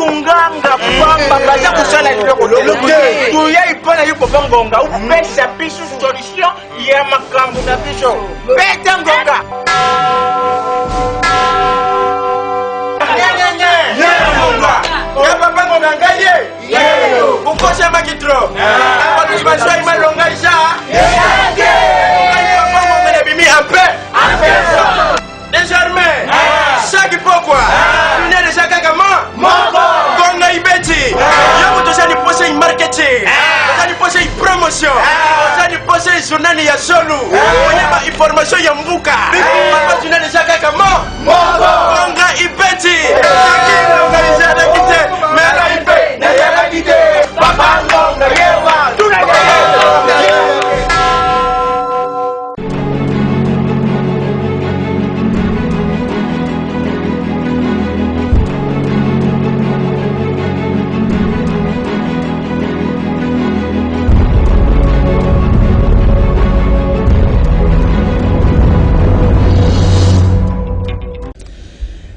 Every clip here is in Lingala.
kunganga pamba baza kusala liloko te tuya ipona yuko bangonga upesa biso solution ya makambo na biso beta ngonga ya papa ngonga ngaye ukosha makitro watu baswa imalonga isha papa ngonga bimi ape désormais chaque pourquoi tu n'es déjà qu'à Gonga ibeti yabo tozali poser marketing tozali poser promotion tozali poser journée ya solo onyeba information ya mbuka papa tu n'es déjà qu'à Gonga ibeti organiser kite mera ibe na ya kite papa Gonga yewa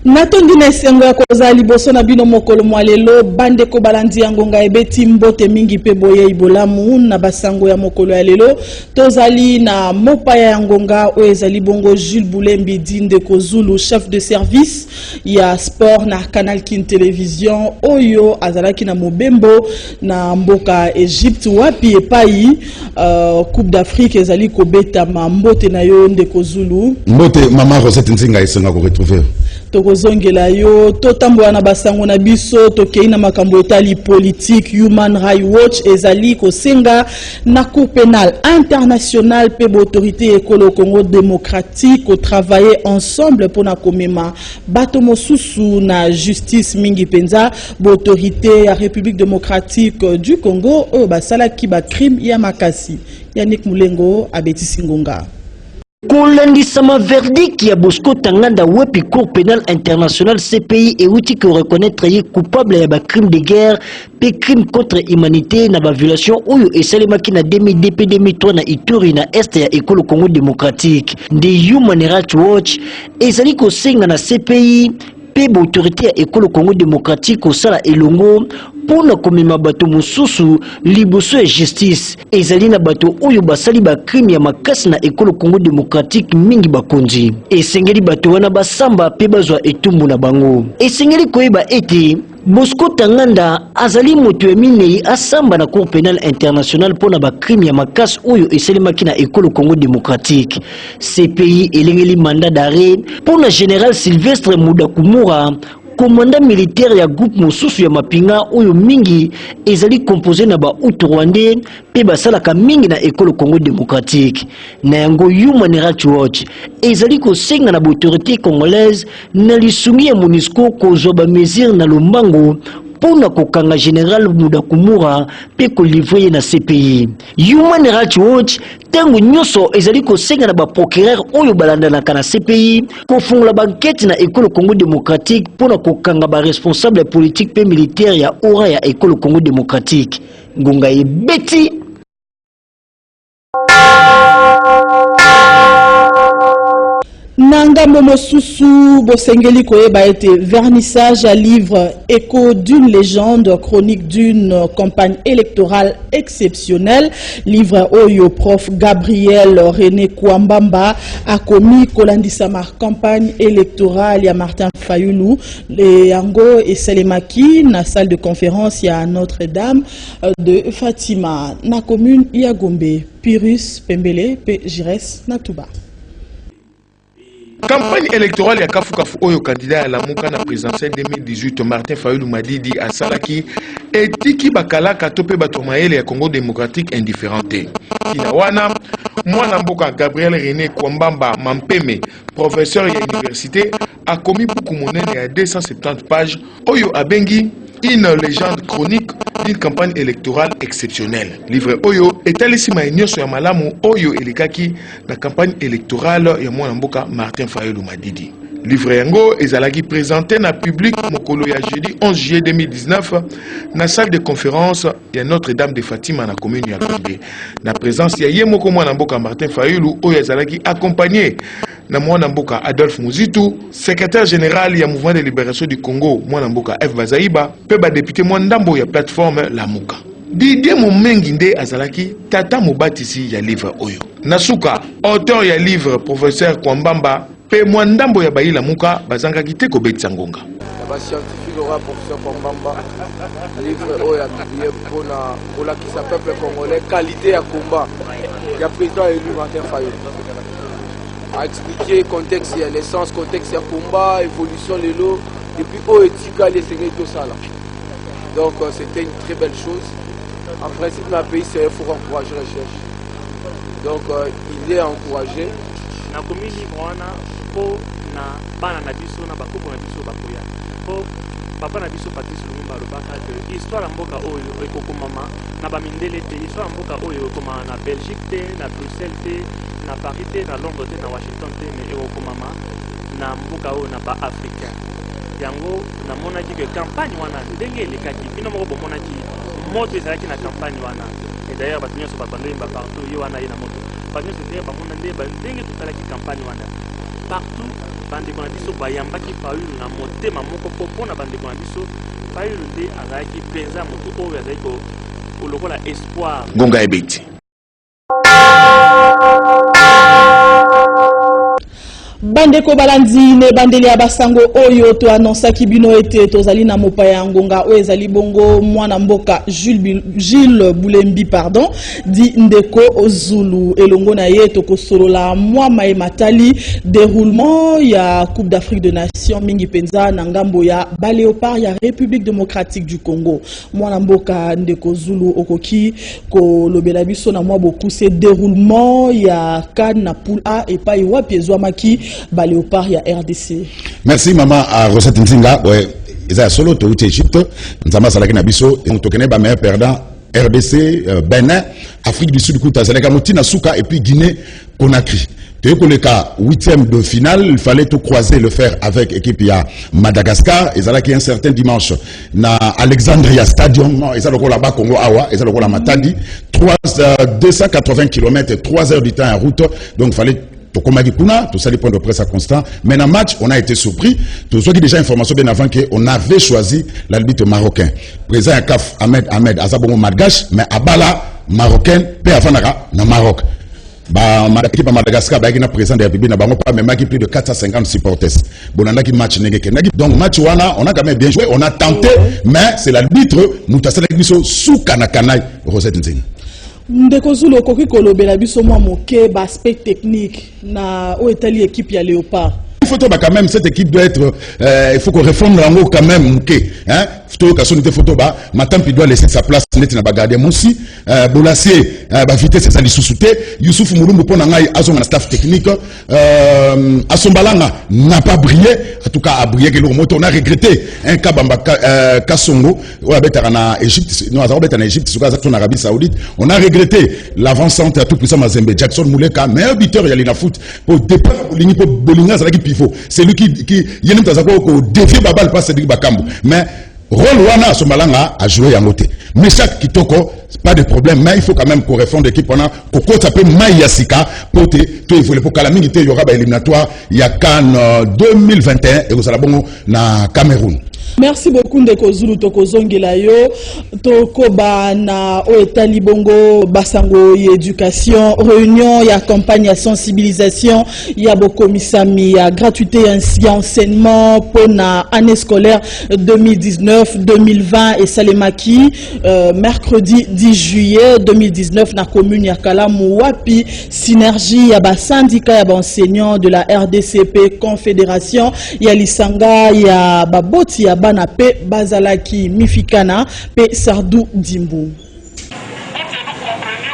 Natondi na esengo ya koza liboso na bino mokolo mwalelo bande ko balandi ya ngonga ebeti mbote mingi pe boye ibolamu na basango ya mokolo ya lelo tozali na mopaya ya ngonga o ezali bongo Jules Boulembi Dinde Kozulu chef de service ya sport na Canal Kin Television oyo azalaki na mobembo na mboka Egypte wapi epai Coupe d'Afrique ezali kobeta mbote na yo Ndeko Zulu mbote mama Rosette Nzinga esenga ko retrouver tokozongela yo totambola na basango na biso tokei na makambo etali politique Human Rights Watch ezali kosenga na Cour pénale internationale pe autorité ekolo Congo démocratique au travailler ensemble pour na komema bato mosusu na justice mingi penza autorité ya République démocratique du Congo oyo basalaki ba crime ya makasi Yannick Mulengo abetisi ngonga Kolandisama verdict ya Bosco Tanganda wepi Cour pénale internationale CPI et outil que reconnaître y coupable ya ba crime de guerre pe crime contre humanité na ba violation oyo esalemaki na 2003 na Ituri na est ya ekolo Congo démocratique de Human Rights Watch ezali ko senga na CPI pe autorité ya ekolo Congo démocratique osala elongo pona komema bato mosusu liboso ya justice ezali na bato oyo basali ba crime ya makasi na ekolo Congo démocratique mingi bakonzi esengeli bato wana basamba pe bazwa etumbu na bango esengeli koyeba ete Bosco Tanganda azali moto ya minei asamba na Cour pénale internationale pona ba crime ya makasi oyo esalemaki na ekolo Congo démocratique CPI elengeli mandat d'arrêt pona général Sylvestre Mudakumura commandant militaire ya groupe mosusu ya mapinga oyo mingi ezali composé na ba Hutu Rwandais pe basalaka mingi na ekolo Congo démocratique na yango Human Rights Watch ezali ko senga na autorité congolaise na lisungi ya MONUSCO kozwa ba mesure na lombango pona kokanga général Mudakumura pe ko livrer na CPI Human Rights Watch tango nyoso ezali ko senga na ba procureur oyo balanda na kana CPI ko fungola banquête na ekolo Congo démocratique pona kokanga ba responsable politique pe militaire ya ora ya ekolo Congo démocratique ngonga ebeti Nanga Momosusu Bosengeli koyeba ete vernissage à livre Écho d'une légende, chronique d'une campagne électorale exceptionnelle. Livre Oyo prof Gabriel René Kouambamba a commis kolandisama campagne électorale ya Martin Fayulu le Yango et Selemaki na salle de conférence ya Notre-Dame de Fatima na commune Yagombe Pyrrhus Pembele pe Jires Natuba. Campagne électorale ya Kafu Oyo candidat à la Mouka na présidentielle 2018 Martin Fayulu Madidi à Salaki et Tiki Bakalaka Tope Batomaele ya Congo démocratique indifférenté. Kinawana, Mwana Mboka Gabriel René Kouambamba Mampeme, professeur à l'université, a commis beaucoup monnaie à 270 pages Oyo Abengi, une légende chronique d'une campagne électorale exceptionnelle. Livre Oyo est allé si maïnioso ya malamu Oyo elikaki la campagne électorale ya Mwana Mboka Martin Fayulu Madidi. Livre yango ezalaki présenté na public mokolo ya jeudi 11 juillet 2019 na salle de conférence ya Notre-Dame de Fatima na commune ya Gombe. Na présence ya Yemoko Mwana Mboka Martin Fayulu Oyo ezalaki accompagné na mwana mboka Adolphe Muzitu, secrétaire général ya Mouvement de Libération du Congo mwana mboka F Bazaiba, pe ba député mwandambo ya plateforme Lamuka. Didier Momengi nde azalaki tata mobatisi ya livre oyo. Nasuka, auteur ya livre professeur Kwambamba, pe mwandambo ya Baila Muka bazangaki te kobetisa ngonga. Ba scientifique aura professeur Kwambamba, livre oyo a publié pour la qui s'appelle peuple congolais, qualité à combat. Il y a président élu Martin Fayulu. A expliqué contexte, l'essence, contexte à combat, évolution les lots, depuis haut éthique les seigneurs tout ça là. Donc c'était une très belle chose. En principe, dans le pays, il faut encourager la recherche. Donc il est encouragé. Na komi livre wana po na bana na biso na bakopo na biso bakoya. Po papa na biso Patrice Lumumba alobaka que histoire ya mboka oyo ekokomama na bamindele te, histoire ya mboka oyo ekomama na Belgique te, na Bruxelles te, na Paris te, na Londres te, na Washington te, mais ekokomama na mboka oyo na ba-africain. Yango namonaki que campagne wana ndenge elekaki bino moko bomonaki moto ezalaki na campagne wana. Et d'ailleurs bato nyonso babando yemba partout ye wana ye na moto bato nyonso nde bamona nde ndenge totalaki campagne wana partout. Bandeko na biso bayambaki Fayulu na motema moko po mpona bandeko na biso Fayulu nde azalaki mpenza moto oyo azalaki kolokola espoir Ngonga ebeti. Bandeko balandi ne bandeli ya basango oyo to annonsaki bino ete tozali na mopaya ngonga oyo ezali bongo mwana mboka Jules Boulembi pardon di ndeko Zulu elongo na ye tokosolola mwa mai matali déroulement ya Coupe d'Afrique de Nations mingi penza na ngambo ya Baléopard ya République démocratique du Congo. Mwana mboka ndeko Zulu okoki ko lobela biso na mwa boku se déroulement ya CAN na poule A et pa iwapi ezwamaki Baléopard ya RDC. Merci maman à Rosette Nzinga. Ouais, ils solo to Égypte. Nzama salaki na biso et on tokene ba meilleur perdant RDC, Bénin, Afrique du Sud kuta Sénégal Motina Souka et puis Guinée Conakry. Pour le cas 8e de finale, il fallait tout croiser le faire avec l'équipe à Madagascar. Et ça là qui un certain dimanche na Alexandria Stadium, et ça là bas Congo Awa, et ça là Matadi, 280 km, 3 heures du temps en route. Donc il fallait tout ça dépend de presse à constant. Mais dans le match, on a été surpris. Tout ce qui déjà information bien avant qu'on avait choisi l'arbitre marocain. Président CAF Ahmed Azabongo Malgache, mais Abala marocain, pe afanara na Maroc. L'équipe à Madagascar, il y a président de la République, mais il y a plus de 450 supporters. Donc, match, on a quand même bien joué, on a tenté, mais c'est l'arbitre, Moutassala Biso, sous Kanakanaï, Rosette Nzing. Ndeko Zulu okoki kolobela biso mwa moke ba aspect technique na o etali équipe ya Léopard. Il faut quand même cette équipe doit être il faut qu'on réforme l'ango quand même moké hein photo ka sonité photo ba Matampi doit laisser sa place net na bagarder Moussi Bolassier ba vitesse ça li sous-souté Youssouf Moulumbu pona ngai azonga na staff technique Asombalanga n'a pas brillé en tout cas a brillé que le moto on a regretté un Kabamba Kasongo ou abetara na Égypte non azabeta na Égypte suka za na Arabie Saoudite on a regretté l'avant-centre à tout puissant Mazembe Jackson Mouleka meilleur buteur ya na foot pour départ ligni pour Bolinga ça qui c'est lui qui yénem tazako ko défier babal pas Cédric Bakambu mais rôle wana Asombalanga a joué à côté mais chaque kitoko pas de problème mais il faut quand même qu'on réforme l'équipe pendant koko ça peut Mayasika pour te il faut pour Kalamingi il y aura ba éliminatoire il y a CAN 2021 et vous allez bon na Cameroun. Merci beaucoup Ndeko Zulu tokozongela yo tokoba na oetali bongo basango ya éducation réunion ya campagne ya sensibilisation ya bokomisami ya gratuité ya enseignement pour na année scolaire 2019-2020 et Salemaki mercredi 10 juillet 2019 na commune ya Kalamu wapi synergie ya ba syndicat ya ba enseignants de la RDCP confédération ya lisanga ya baboti ya bana pe bazalaki mifikana pe Sardou Dimbu.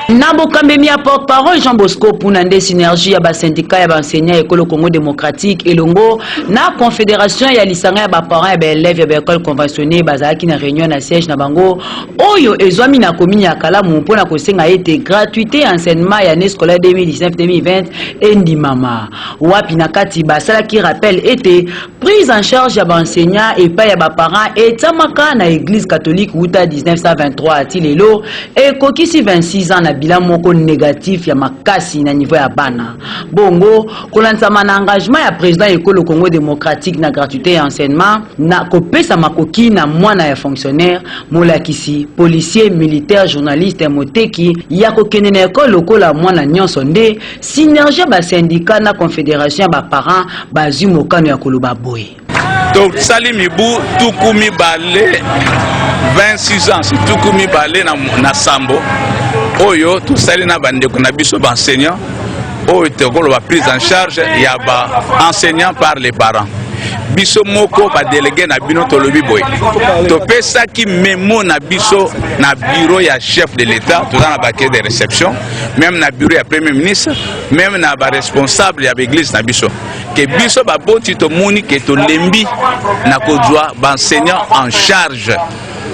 Nabokambe mi porte-parole Jean Bosco Pounande synergie ya ba syndicat ya ba enseignants école Congo démocratique elongo na confédération ya lisanga ya ba parents ya ba élèves ya ba école conventionnée bazalaki na réunion na siège na bango oyo ezwami na commune ya Kalamu mpona kosenga ete gratuité enseignement ya année scolaire 2019-2020 endimama wapi na kati basalaki rappel ete prise en charge ya ba enseignants et pa ya ba parents etamaka na église catholique uta 1923 atilelo et kokisi 26 ans na bilan moko négatif ya makasi na niveau ya bana. Bongo kolansama na engagement ya président école Congo démocratique na gratuité ya enseignement na kopesa makoki na mwana ya fonctionnaire molakisi policier militaire journaliste moteki ya kokende na école lokola mwana nyonso nde synergie ba syndicat na confédération ba parents bazwi mokano ya koloba boye. Donc sali mibu tukumi bale 26 ans si tukumi bale na sambo oyo to sali na bandeko na biso ba enseignant oyo te ko ba prise en charge ya ba enseignant par les parents. Biso moko ba délégué na bino to lobi boy to pesa ki memo na biso na bureau ya chef de l'état to na ba cahier de réception même na bureau ya premier ministre même na ba responsable ya église na biso que biso ba boti to moni que to lembi na kozwa ba enseignant en charge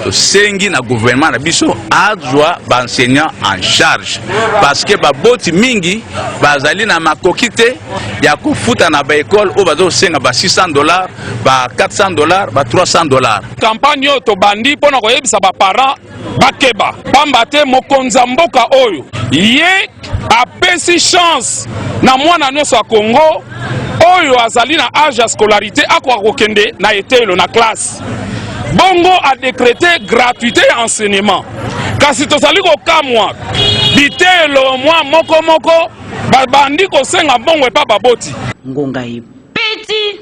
to sengi na gouvernement na biso azwa ba enseignant en charge parce que ba boti mingi bazali na makokite ya kofuta na ba école o bazo senga ba $600 ba $400 ba $300. Campagne yo to bandi pona ko yebisa ba parents bakeba pamba te mokonza mboka oyo ye apesi chance na mwana nyonso ya Congo oyo azali na âge ya scolarité akwa kokende na etelo na classe. Bongo a décrété gratuité ya enseignement. Kasi tozali kokamwa bitelo mwa moko moko babandi kosenga bongo epa baboti. Ngonga ipeti.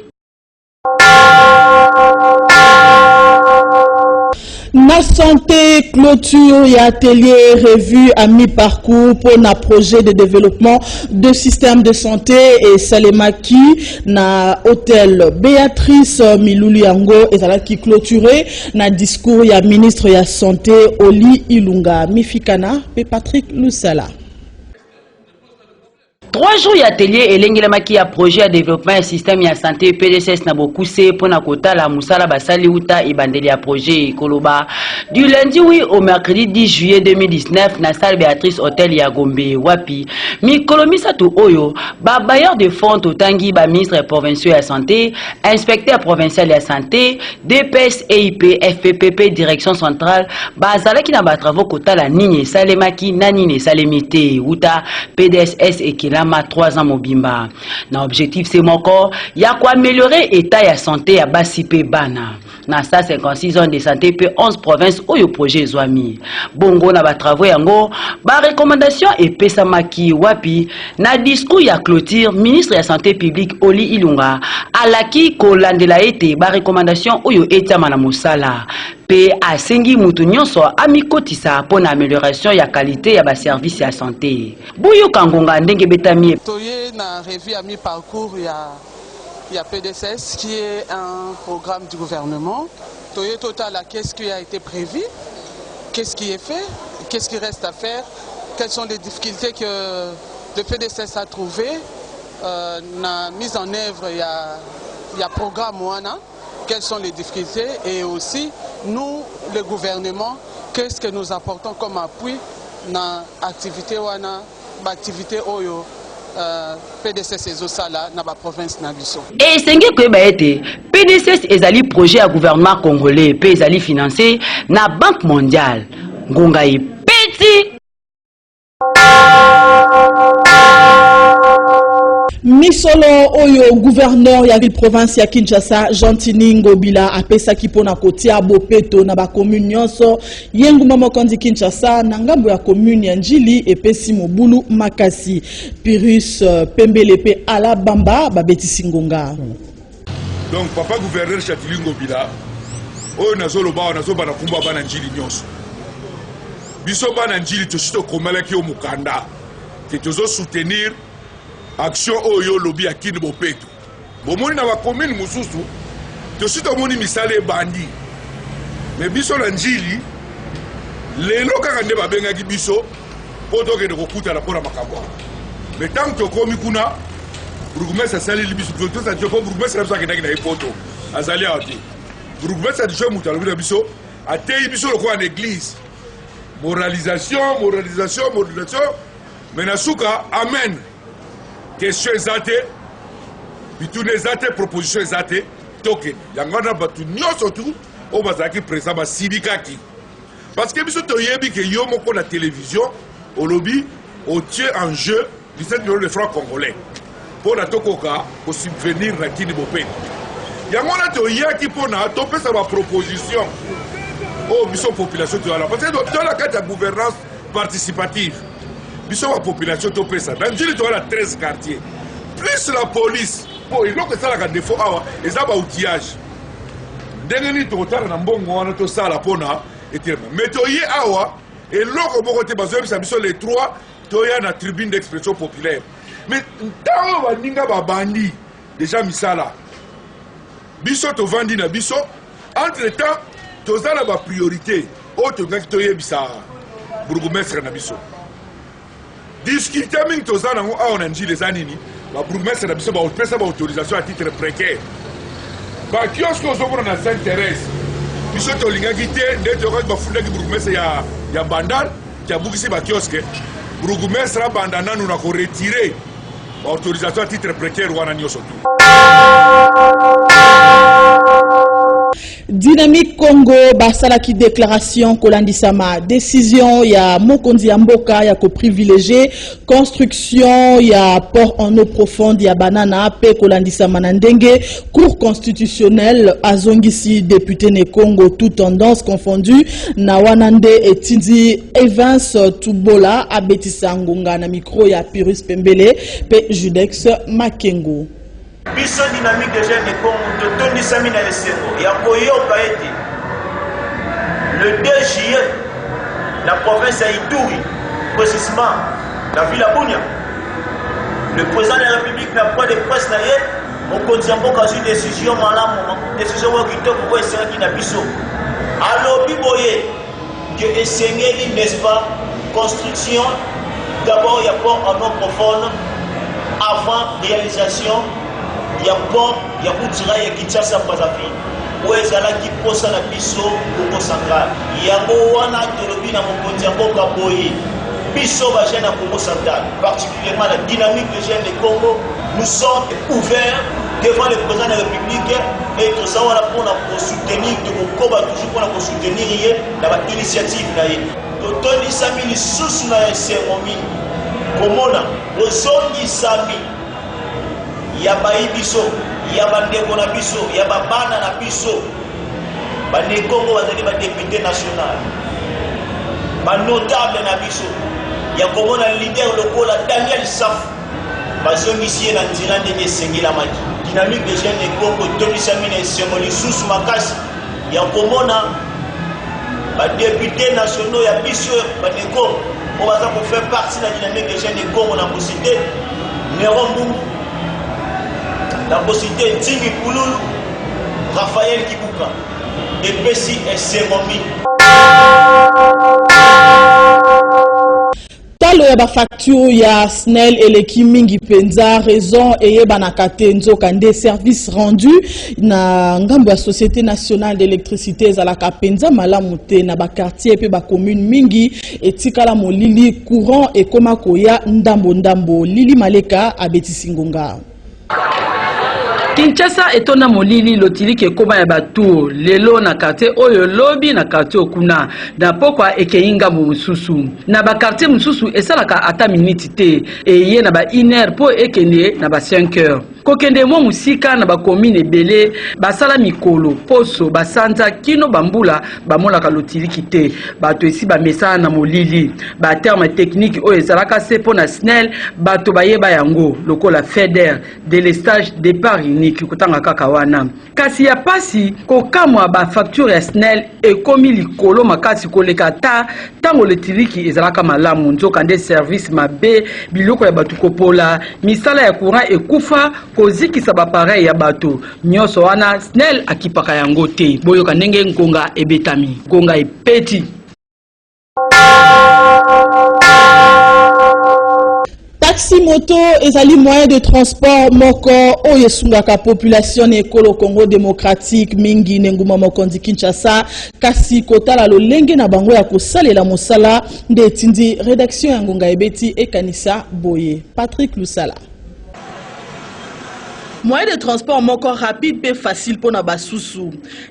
Na santé, clôture et atelier revue à mi-parcours pour un projet de développement de système de santé et Salemaki na hôtel Béatrice Milouliango et ça qui clôturé na discours ya ministre ya santé Oli Ilunga Mifikana et Patrick Lusala. 3 jours d'atelier et l'engelamaki a projet de développement et système de santé PDSS na bokuse pour na kota la musala basali uta et bandeli a projet Koloba du lundi 8 au mercredi 10 juillet 2019 na salle Béatrice Hôtel ya Gombe wapi mikolomisa to oyo ba bailleur de fonds totangi ba ministre provincial ya santé inspecteur provincial ya santé DPS EIP FPPP direction centrale ba zalaki na ba travaux kota la nini salemaki na nini salemité uta PDSS et kilama 3 ans mobimba na objectif c'est moko ya ko améliorer état ya santé ya basipe bana na 156 ans de santé pe 11 provinces oyo projet zwami bongo na ba travaux yango ba recommandation et pesamaki wapi na discours ya clôture ministre ya santé publique Oli Ilunga alaki ko landela ete ba recommandation oyo etama na mosala pe asengi mutu nyonso amikotisa pona amélioration ya qualité ya ba service ya santé buyo kangonga ndenge betami toye na revue à mi-parcours il y a PDSS qui est un programme du gouvernement. Toye total, qu'est-ce qui a été prévu, qu'est-ce qui est fait, qu'est-ce qui reste à faire, quelles sont les difficultés que le PDSS a trouvées, la mise en œuvre, il y a programme Wana, quelles sont les difficultés et aussi nous, le gouvernement, qu'est-ce que nous apportons comme appui dans l'activité Wana, l'activité Oyo. PDSS ezosala na ba province na biso. Et sengi ko ba ete PDSS ezali projet à gouvernement congolais pe ezali financé na Banque mondiale. Ngonga ipeti. Misolo oyo gouverneur ya ville province ya Kinshasa Gentini Ngobila apesa kipona kotia bopeto na ba commune nyonso yengu mama kondi Kinshasa na ngambo ya commune ya Njili epesi mobulu makasi Pirus Pembele pe Alabamba babetisi ngonga. Donc papa gouverneur Gentini Ngobila oyo nazoloba na kumba bana Njili nyonso biso bana Njili tosito komela ki o mukanda que tozo soutenir action oyo lobby akini bopeto bomoni na ba commune mususu tosito moni misale bandi mais biso na Njili lelo kaka nde babengaki biso po tokende kokuta na pona makambo mais tant que komi kuna burugumesa sali libiso to sa joko burugumesa biso akendaki na ipoto azali ati burugumesa dijo mutalo na biso atei biso lokwa na église moralisation mais nasuka amen question ezate bitune ezate proposition ezate toke yangana batu nyonso tu o bazaki présent ba sibikaki parce que biso toyebi ke yo moko na télévision au lobby, au tuer en jeu 17 millions de francs congolais. Pour la Tokoka, pour subvenir à Kini Bopé. Il y a un qui pour sa proposition aux missions population. Parce que dans la carte de gouvernance participative, mission la population topé ça. Dans Djili, tu as 13 quartiers. Plus la police. Bon, il y a ça la défaut, et ça va outillage. Dernier total, on a un bon moment, tout ça la pona. Mais tu y awa, et l'autre côté, ça mission les trois, tu as la tribune d'expression populaire. Mais tant que tu as bandi, déjà misala. Biso to vandi na biso, entre temps, tu as la priorité. Oh, tu as tu bisa bourgmestre na biso. Discuter avec tu as on a dit les anini, la bourgmestre na biso ba pesa ba autorisation à titre précaire. Ba kiosque aux hommes na s'intéresse. Biso to linga gité, ndé to ba funda ki bourgmestre ya bandal, qui a bouki ba kiosque. Bourgmestre bandana nous na ko retirer. Autorisation à titre précaire ou en surtout. Dynamique Congo basalaki déclaration kolandisama décision ya Mokonzi ya Mboka ya ko privilégier construction ya port en eau profonde ya banana pe kolandisama na ndenge cour constitutionnelle azongisi député ne Congo toute tendance confondue na wanande etindi Evans Tubola abetisa ngonga na micro ya Pyrrhus Pembele pe Judex Makengo. Biso dynamique de jeunes de Congo de Tony Samina Esengo et à Koyoka été le 2 juillet la province à Ituri précisément la ville à Bunia le président de la République n'a pas de presse naïe au Konzambo a une décision malade décision qui te pour essayer qui n'a biso alors biboye que essayer n'est-ce pas construction d'abord il y a port en eau profonde avant réalisation il y a port, il y a Boutira, il y a Kinshasa, Brazzaville. Où est-ce qui pose la biso au central? Il y a Moana, Tolobi, na Mokonzi, Mboka Boye. Biso, va gêner à Congo central. Particulièrement la dynamique de jeunes de Congo. Nous sommes ouverts devant le président de la République et tout ça, pour soutenir, toujours pour soutenir l'initiative. Totoni Sami, les sous na Seromi. Komona, Ozongi Sami. Yaba ibiso, yaba ndeko na biso, yaba bana na biso. Ba Kongo bazali ba député national. Ba notable na biso. Ya komona leader lokola Daniel Saf. Bazongisi na nzela ndenge sengila maki. Dynamique de jeunes de Congo Tony Samina Sengoli sous makasi. Ya komona ba député nationaux ya biso ba Kongo. On va ça pour faire partie de la dynamique de jeunes de Congo na cité Nerombu. La possibilité Tingi Pouloulou, Raphaël Kibuka, et Pessi et Seromi. Talo ya ba facture ya SNEL et l'équipe mingi penza raison et banakate nzokande service rendu na ngambo ya Société nationale d'électricité za la kapenza malamute na ba quartier pe ba commune mingi etikala molili courant et komakoya ndambo ndambo Lili Maleka abetisingonga. Kinshasa etona molili lotiliki ekoma ya batu lelo na quartier oyo lobi na quartier okuna na pokwa ekeinga mususu na ba quartier mususu esalaka ata minute te eye na ba 1 heure po ekende na ba 5 heures kokende mo musika na ba commune ebele basala mikolo poso basanza kino bambula bamolaka lotiliki te bato esi bamesana na molili ba terme technique oyo ezalaka se po na SNEL bato bayeba yango lokola FEDER délestage départ unique kutanga kaka wana kasi ya pasi kokamwa ba facture ya SNEL ekomi likolo makasi koleka ta tango lotiliki ezalaka malamu nzokande service mabe biloko ya bato kopola misala ya courant ekufa kozikisa ba pareil ya bato nyoso wana SNEL akipaka yango te boyoka ndenge nkonga ebetami nkonga epeti. Taxi moto ezali moyen de transport moko oyo esungaka population ekolo Congo démocratique mingi nenguma mokonzi Kinshasa kasi kotala lolenge na bango ya kosalela mosala nde etindi rédaction ya ngonga ebeti ekanisa boye Patrick Lusala. Moyen de transport moko rapide et facile pour na basusu.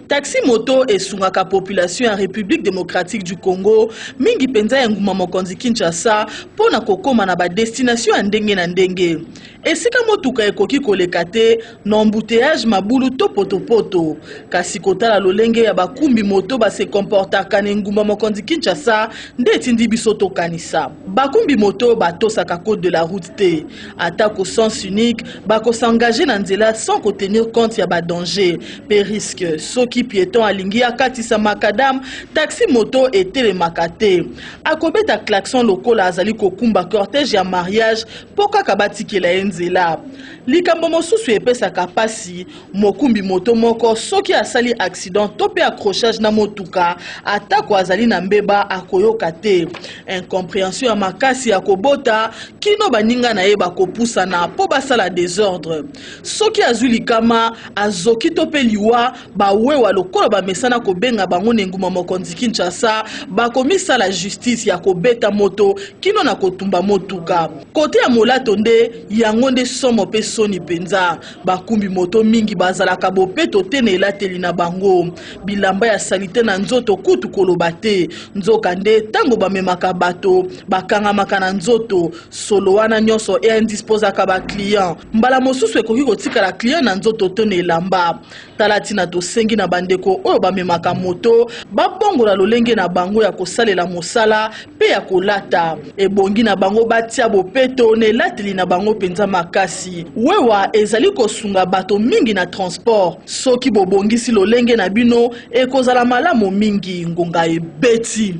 Taxi moto et sungaka population en République démocratique du Congo mingi penza ya nguma mokonzi Kinshasa pour na kokoma na ba destination ya ndenge na ndenge. Esika motuka ekoki koleka te na embouteillage mabulu to poto. Kasi kotala lolenge ya bakumbi moto ba se comportaka na nguma mokonzi Kinshasa nde tindi biso to kanisa. Bakumbi moto batosaka code de la route te. Attaque au sens unique, bako s'engager na nzela sans tenir compte ya ba danger, pe risque. Soki piéton alingi akatisa makadam, taxi moto et télémakate. Akobeta klaxon lokola azali kokumba cortège ya mariage poka kabati la enzela. Likambo mosusu epesa kapasi, mokumbi moto moko soki asali accident tope accrochage na motuka, atako azali na mbeba akoyoka te. Incompréhension ya makasi ya kobota, kino baninga na ye bakopusa na po basala désordre. Soki azuli kama azoki tope liwa bawewa lokola bamesana kobenga bango nguma mokonzi Kinshasa bakomisa la justice ya kobeta moto kino na kotumba motuka. Kote ya molato nde yango nde somo pe soni penza bakumbi moto mingi bazalaka bopeto te na elateli na bango bilamba ya salite na nzoto kutu koloba te nzoka nde tango bamemaka bato bakangamaka na nzoto solo wana nyonso e indisposaka ba client mbala mosusu ekoki kotikala client na nzoto to na elamba tala tina tosengi na bandeko oyo bamemaka moto babongola lolenge na bango ya kosalela mosala pe ya kolata ebongi na bango batia bopeto na elateli na bango penza makasi wewa ezali kosunga bato mingi na transport soki bobongisi lolenge na bino ekozala malamu mingi ngonga ebeti.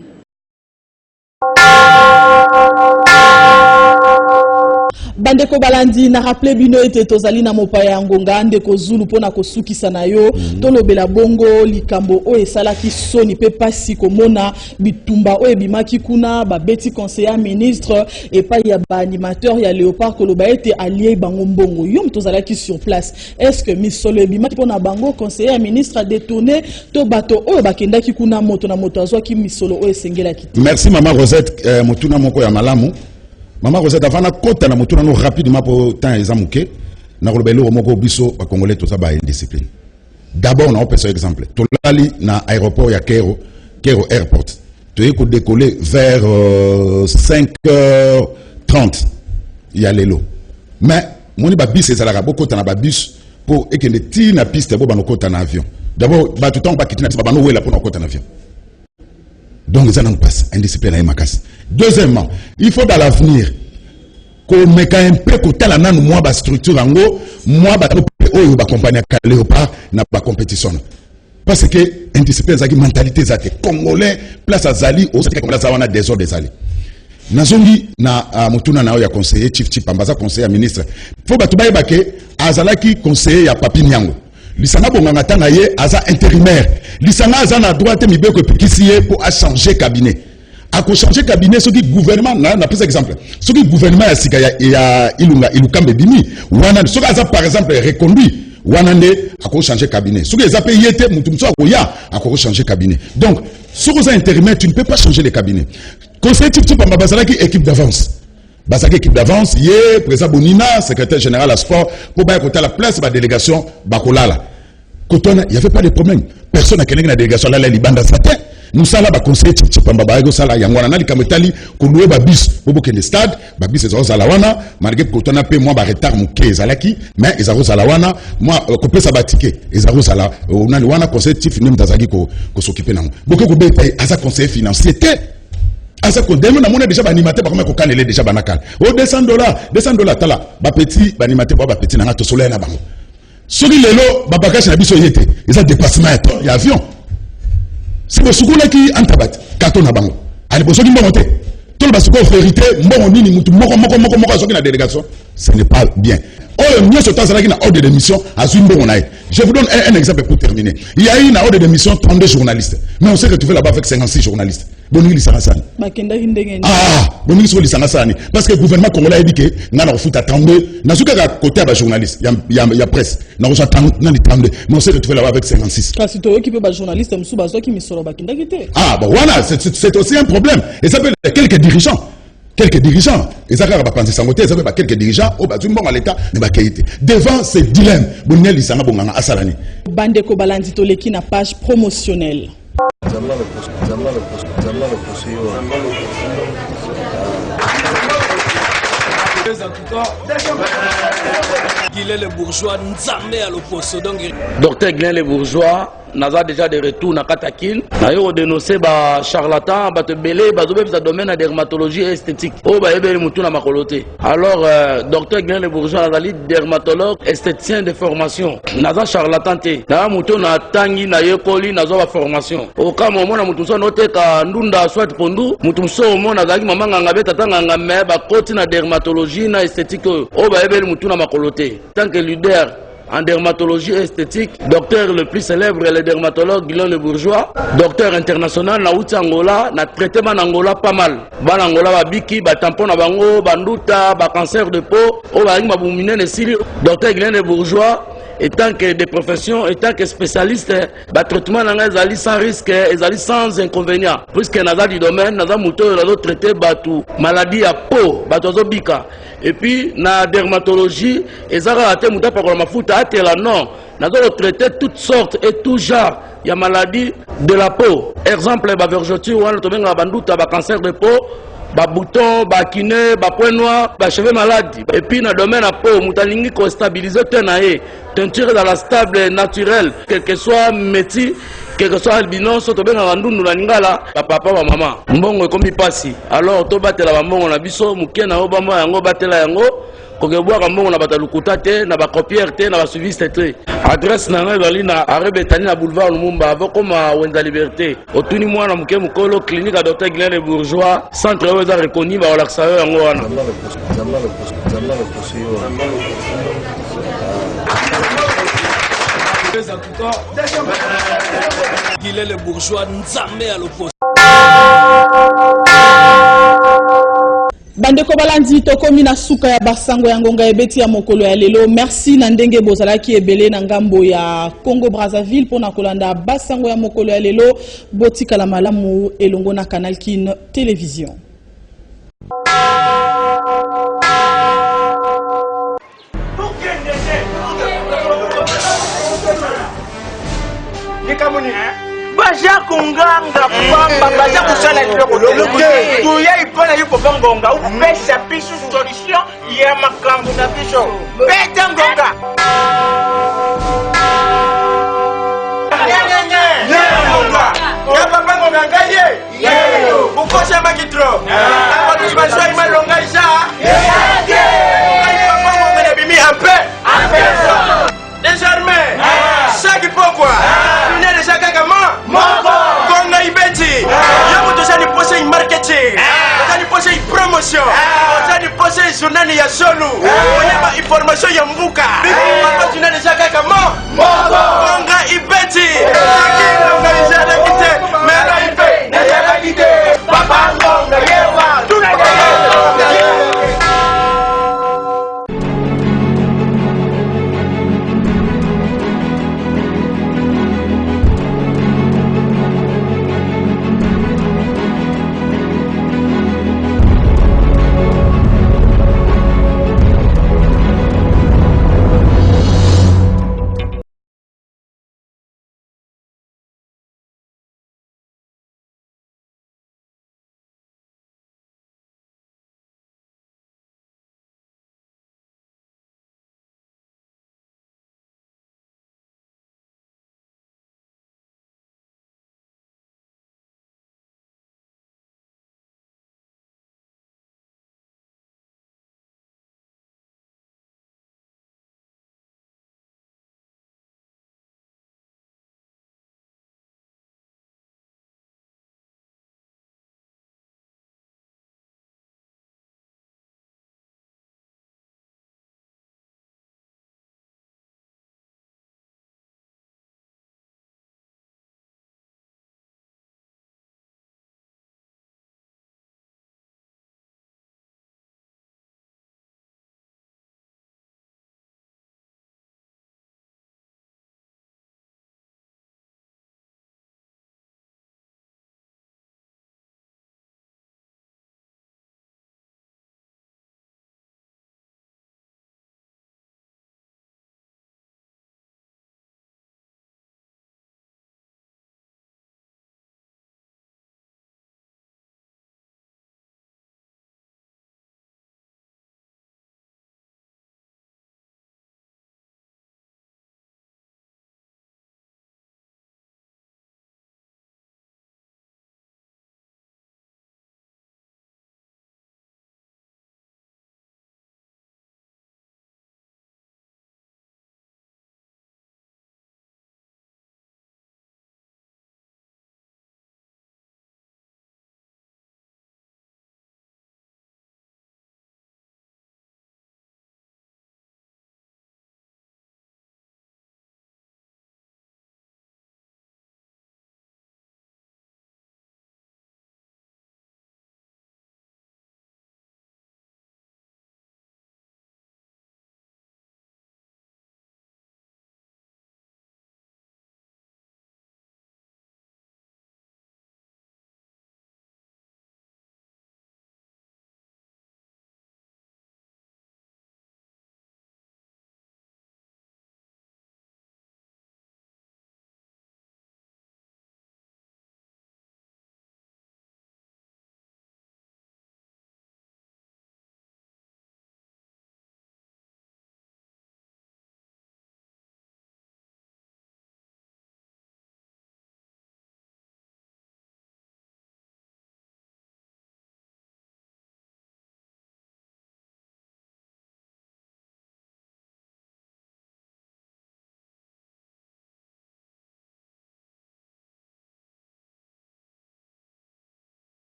Bandeko balandi na rappelé bino ete tozali na mopaya ngonga ndeko Zulu pona kosukisa na yo tolobela bongo likambo o esalaki soni pe pasi komona bitumba o ebimaki kuna ba beti conseiller ministre et pas ya ba animateur ya Léopard koloba ete allié bango mbongo yom tozalaki sur place est-ce que misolo ebimaki pona bango conseiller ministre a détourné to bato o bakendaki kuna moto na moto azwaki misolo o esengelaki. Merci maman Rosette motuna moko ya malamu. Maman Rosette avana kota na motuna no rapidement pour temps ezamuke na kolobelo moko biso ba congolais to ça ba indiscipline. D'abord on a un exemple. Tolali na aéroport ya Kero airport. Tu es décoller vers 5h30. Il y a l'élo. Mais moni ba bis ezalaka boko ta na ba bus pour ekende ti na piste bo ba no kota na avion. D'abord ba tout temps ba kitina ba no wela pour no kota na avion. Donc ça n'en passe indiscipline à Makas. Deuxièmement, il faut dans l'avenir qu'on mette un peu côté la nan moi ba structure en gros moi ba oyo ba compagnie Léopard na ba compétition parce que indiscipline zaki mentalité zaki congolais place azali au c'est comme là ça on a désordre des ali nazongi na mutuna na ya conseiller chief ambaza conseiller ministre faut ba tubaye bake azalaki conseiller ya papi nyango lisanga bonganga tanga ye aza intérimaire lisanga aza na droite mibeko pikisiye pour a changer cabinet a ko changer cabinet ce qui gouvernement na plus exemple ce qui gouvernement ya sika ya ilukambe bimi wana ce qui aza par exemple reconduit wana nde a ko changer cabinet ce qui aza payé te mutumso akoya a ko changer cabinet donc ce qui aza intérimaire tu ne peux pas changer les cabinets conseiller type pamba bazalaki équipe d'avance. Basaki équipe d'avance, yé, président Bonina, secrétaire général à sport, pour bien côté la place, la délégation, Bakolala. Kotona, il n'y avait pas de problème. Personne n'a qu'à la délégation, là, les bandes à sa tête. Nous sommes là, conseiller, Pambaba, Sala, Yangwana, Likametali, Kouloué, Babis, Bobo Kende Stade, Babis, et Zalawana, malgré que Kotona paie, moi, retard, mon quai, Zalaki, mais ils ont Zalawana, moi, coupé Sabatike, ils ont Zala, on a le Wana, conseiller, Tifinem Tazagi, qu'on s'occupe d'un. Beaucoup de pays, à sa conseiller financier, asa ko demo na mona déjà ba animateur ba ko kanele déjà banakal o $200 tala ba petit ba animateur ba petit na ngato soleil na bango soki lelo ba bagage na biso yete eza dépassement ya avion c'est le sukula ki antabat kato na bango ali bosoki mbongo te tolo ba suko vérité mbongo nini mutu moko soki na délégation ce n'est pas bien oh mieux ce temps là na ordre de mission azui mbongo na. Je vous donne un exemple pour terminer. Il y a eu une ordre de mission 32 journalistes. Mais on s'est retrouvé là-bas avec 56 journalistes. Bonjour Lissangasani. Parce que le gouvernement congolais a dit que nous avons fait attendre. Nous avons côté à journaliste. Il y a presse. Nous avons attendre. Mais on s'est retrouvé là-bas avec 56. Ah, bon voilà, c'est aussi un problème. Et ça peut être quelques dirigeants. quelques dirigeants. Et ça, penser sangoté, ça veut quelques dirigeants, au bas du bon à l'État, ne va qualité. Devant ces dilemmes, Bounel Isanga Bonganga Asalani. Bandeko Balandi Toleki na page promotionnelle. Guilain le bourgeois, Nzamé à l'opposé. Docteur Guilain le bourgeois, Naza déjà de retour na Katakil. Nayo dénoncé ba charlatan, ba te belé, ba zobe sa domaine de dermatologie et esthétique. Oh ba ebe mutu na makoloté. Alors docteur Guilain le bourgeois Nazali dermatologue esthéticien de formation. Naza charlatan te. Na mutu na tangi na yekoli nazo ba formation. Au cas moment na mutu so noté ka ndunda soit pondu, mutu so mo nazali mama nganga beta tanga ngame ba koti na dermatologie na esthétique. Oh ba ebe mutu na makoloté. Tant que leader en dermatologie esthétique, docteur le plus célèbre, le dermatologue Guilain le bourgeois, docteur international na outi Angola, na traitement en Angola pas mal. Ban Angola ba biki, ba tampon na bango, ba nduta, ba cancer de peau, o ba ngi mabumine ne sili. Docteur Guilain le bourgeois, étant que des professions, étant que spécialiste, ba traitement na ezali sans risque, ezali sans inconvénient. Puisque naza du domaine, naza muto nazo traiter batu maladie à peau, batu zo bika. Et puis na dermatologie, ezara ate muta pa ko mafuta ate la non, nazo traiter toutes sortes et tout genre ya maladie de la peau. Exemple ba vergeture wana to benga banduta ba cancer de peau, ba bouton, ba kiné, ba point noir, ba cheveux malades. Et puis na domaine à peau, mutalingi ko stabiliser tenae, teinture dans la stable naturelle, quel que soit métier, quel que soit albinos, to benga bandundu na ngala, ba papa ba maman. Mbongo komi pasi. Alors to batela ba mbongo na biso, mukena obamo yango batela yango. Kokeboaka mbongo na batalukuta te, na ba copier te, na ba suiviste te. Adresse na ngai bali na Arebetani na boulevard Lumumba, avant comme à Wenza Liberté. Otuni mwana muke mukolo clinique à Docteur Guilain le bourgeois, centre où ça reconnu ba relaxa yango wana. Guilain le bourgeois, Nzamé à l'opposé. Bandeko Balandi tokomi na suka ya basango ya ngonga ebeti ya mokolo ya lelo. Merci na ndenge bozalaki ebele na ngambo ya Congo Brazzaville pona kolanda basango ya mokolo ya lelo. Botika la malamu elongo na Canal Kin Télévision. Baja kunganga pamba baja kusala kiloko tuya ipona yuko ngonga upesa pisu solution ya makambo na biso beta ngonga ya papa ngonga ngaye yeyo ukosha magitro apa tusibashwa imalonga isha yeyo papa ngonga na bimi ampe désormais chaque pourquoi Gonga Ibeti, yabo tozali poser marketing, tozali poser promotion, tozali poser journée ya solo, oyeba information ya mbuka. Papa tunaleza kaka Gonga Ibeti,